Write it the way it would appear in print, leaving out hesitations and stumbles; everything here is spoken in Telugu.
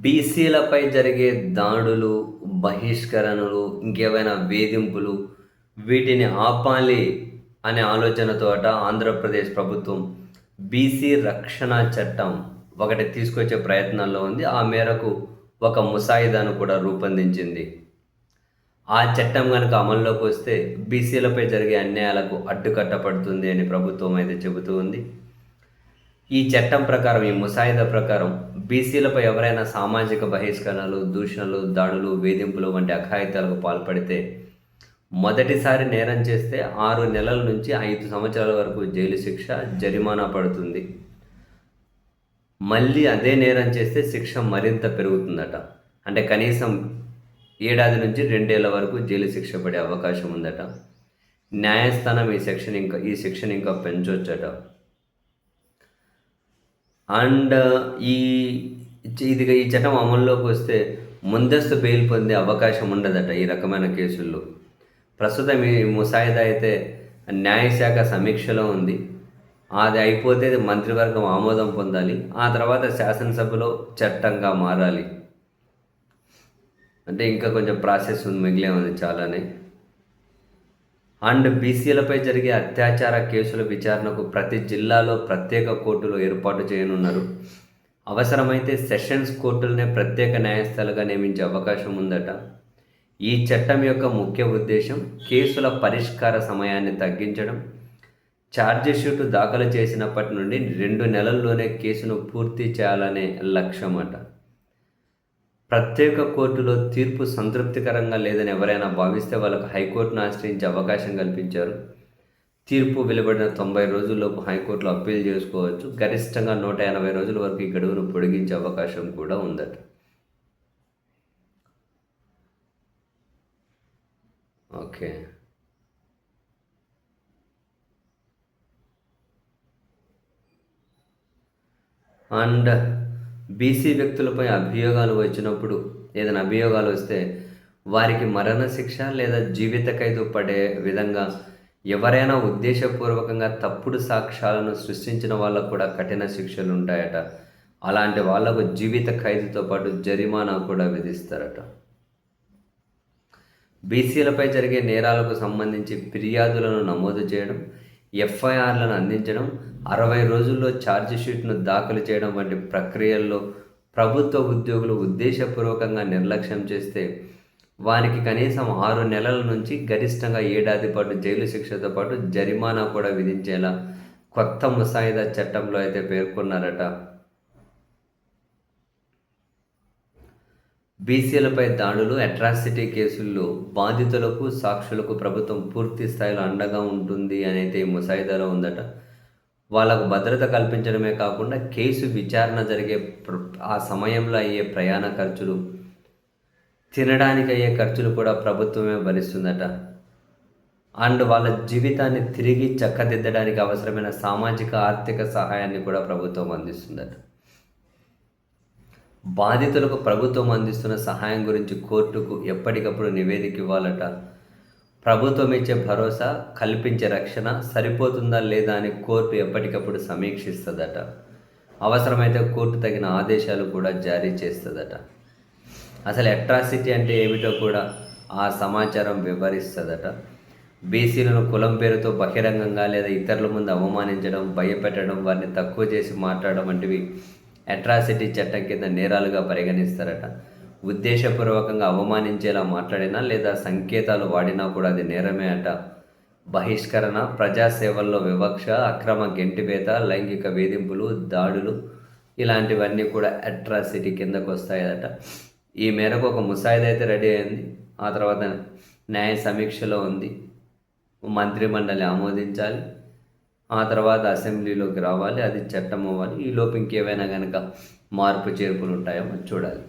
బీసీలపై జరిగే దాడులు, బహిష్కరణలు, ఇంకేవైనా వేధింపులు వీటిని ఆపాలి అనే ఆలోచనతోట ఆంధ్రప్రదేశ్ ప్రభుత్వం బీసీ రక్షణ చట్టం ఒకటి తీసుకొచ్చే ప్రయత్నంలో ఉంది. ఆ మేరకు ఒక ముసాయిదాను కూడా రూపొందించింది. ఆ చట్టం గనుక అమల్లోకి వస్తే బీసీలపై జరిగే అన్యాయాలకు అడ్డుకట్టపడుతుంది అని ప్రభుత్వం అయితే చెబుతూ ఉంది. ఈ చట్టం ప్రకారం, ఈ ముసాయిదా ప్రకారం బీసీలపై ఎవరైనా సామాజిక బహిష్కరణలు, దూషణలు, దాడులు, వేధింపులు వంటి అఘాయిత్యాలకు పాల్పడితే మొదటిసారి నేరం చేస్తే 6 నెలల నుంచి 5 సంవత్సరాల వరకు జైలు శిక్ష, జరిమానా పడుతుంది. మళ్ళీ అదే నేరం చేస్తే శిక్ష మరింత పెరుగుతుందట. అంటే కనీసం 7 ఏళ్ల నుంచి 2 ఏళ్ల వరకు జైలు శిక్ష పడే అవకాశం ఉందట. న్యాయస్థానం ఈ శిక్షను ఇంకా పెంచొచ్చట. అండ్ ఈ చట్టం అమల్లోకి వస్తే ముందస్తు బెయిల్ పొందే అవకాశం ఉండదట ఈ రకమైన కేసుల్లో. ప్రస్తుతం ఈ ముసాయిదా అయితే న్యాయశాఖ సమీక్షలో ఉంది. అది అయిపోతే మంత్రివర్గం ఆమోదం పొందాలి. ఆ తర్వాత శాసనసభలో చట్టంగా మారాలి. అంటే ఇంకా కొంచెం ప్రాసెస్ మిగిలే ఉంది చాలానే. అండ్ బీసీలపై జరిగే అత్యాచార కేసుల విచారణకు ప్రతి జిల్లాలో ప్రత్యేక కోర్టులు ఏర్పాటు చేయనున్నారు. అవసరమైతే సెషన్స్ కోర్టులనే ప్రత్యేక న్యాయస్థానాలుగా నియమించే అవకాశం ఉందట. ఈ చట్టం యొక్క ముఖ్య ఉద్దేశం కేసుల పరిష్కార సమయాన్ని తగ్గించడం, ఛార్జిషీటు దాఖలు చేసినప్పటి నుండి 2 నెలల్లోనే కేసును పూర్తి చేయాలనే లక్ష్యం అట. ప్రత్యేక కోర్టులో తీర్పు సంతృప్తికరంగా లేదని ఎవరైనా భావిస్తే వాళ్ళకు హైకోర్టును ఆశ్రయించే అవకాశం కల్పించారు. తీర్పు వెలువడిన 90 రోజుల్లోపు హైకోర్టులో అప్పీల్ చేసుకోవచ్చు. గరిష్టంగా 180 రోజుల వరకు ఈ గడువును పొడిగించే అవకాశం కూడా ఉందట. ఓకే. అండ్ బీసీ వ్యక్తులపై అభియోగాలు వచ్చినప్పుడు, ఏదైనా అభియోగాలు వస్తే వారికి మరణశిక్ష లేదా జీవిత ఖైదు పడే విధంగా ఎవరైనా ఉద్దేశపూర్వకంగా తప్పుడు సాక్ష్యాలను సృష్టించిన వాళ్ళకు కూడా కఠిన శిక్షలు ఉంటాయట. అలాంటి వాళ్లకు జీవిత ఖైదుతో పాటు జరిమానా కూడా విధిస్తారట. బీసీలపై జరిగే నేరాలకు సంబంధించి ఫిర్యాదులను నమోదు చేయడం, ఎఫ్ఐఆర్లను అందించడం, 60 రోజుల్లో ఛార్జిషీట్ను దాఖలు చేయడం వంటి ప్రక్రియల్లో ప్రభుత్వ ఉద్యోగులు ఉద్దేశపూర్వకంగా నిర్లక్ష్యం చేస్తే వారికి కనీసం 6 నెలల నుంచి గరిష్టంగా 7 ఏడాది పాటు జైలు శిక్షతో పాటు జరిమానా కూడా విధించేలా కొత్త ముసాయిదా చట్టంలో అయితే పేర్కొన్నారట. బీసీలపై దాడులు, అట్రాసిటీ కేసుల్లో బాధితులకు, సాక్షులకు ప్రభుత్వం పూర్తి స్థాయిలో అండగా ఉంటుంది అని అయితే ఈ ముసాయిదాలో ఉందట. వాళ్ళకు భద్రత కల్పించడమే కాకుండా కేసు విచారణ జరిగే ఆ సమయంలో అయ్యే ప్రయాణ ఖర్చులు, తినడానికి అయ్యే ఖర్చులు కూడా ప్రభుత్వమే భరిస్తుందట. అండ్ వాళ్ళ జీవితాన్ని తిరిగి చక్కదిద్దడానికి అవసరమైన సామాజిక, ఆర్థిక సహాయాన్ని కూడా ప్రభుత్వం అందిస్తుందట. బాధితులకు ప్రభుత్వం అందిస్తున్న సహాయం గురించి కోర్టుకు ఎప్పటికప్పుడు నివేదిక ఇవ్వాలట. ప్రభుత్వం ఇచ్చే భరోసా, కల్పించే రక్షణ సరిపోతుందా లేదా అని కోర్టు ఎప్పటికప్పుడు సమీక్షిస్తుందట. అవసరమైతే కోర్టు తగిన ఆదేశాలు కూడా జారీ చేస్తుందట. అసలు అట్రాసిటీ అంటే ఏమిటో కూడా ఆ సమాచారం వివరిస్తుందట. బీసీలను కులం పేరుతో బహిరంగంగా లేదా ఇతరుల ముందు అవమానించడం, భయపెట్టడం, వారిని తక్కువ చేసి మాట్లాడడం వంటివి అట్రాసిటీ చట్టం కింద నేరాలుగా పరిగణిస్తారట. ఉద్దేశపూర్వకంగా అవమానించేలా మాట్లాడినా లేదా సంకేతాలు వాడినా కూడా అది నేరమే అట. బహిష్కరణ, ప్రజాసేవల్లో వివక్ష, అక్రమ గెంటివేత, లైంగిక వేధింపులు, దాడులు ఇలాంటివన్నీ కూడా అట్రాసిటీ కిందకు వస్తాయట. ఈ మేరకు ఒక ముసాయిదా అయితే రెడీ అయింది. ఆ తర్వాత న్యాయ సమీక్షలో ఉంది. మంత్రిమండలి ఆమోదించాలి. ఆ తర్వాత అసెంబ్లీలోకి రావాలి, అది చట్టం అవ్వాలి. ఈలోపు ఇంకేమైనా కనుక మార్పు చేర్పులు ఉంటాయేమో చూడాలి.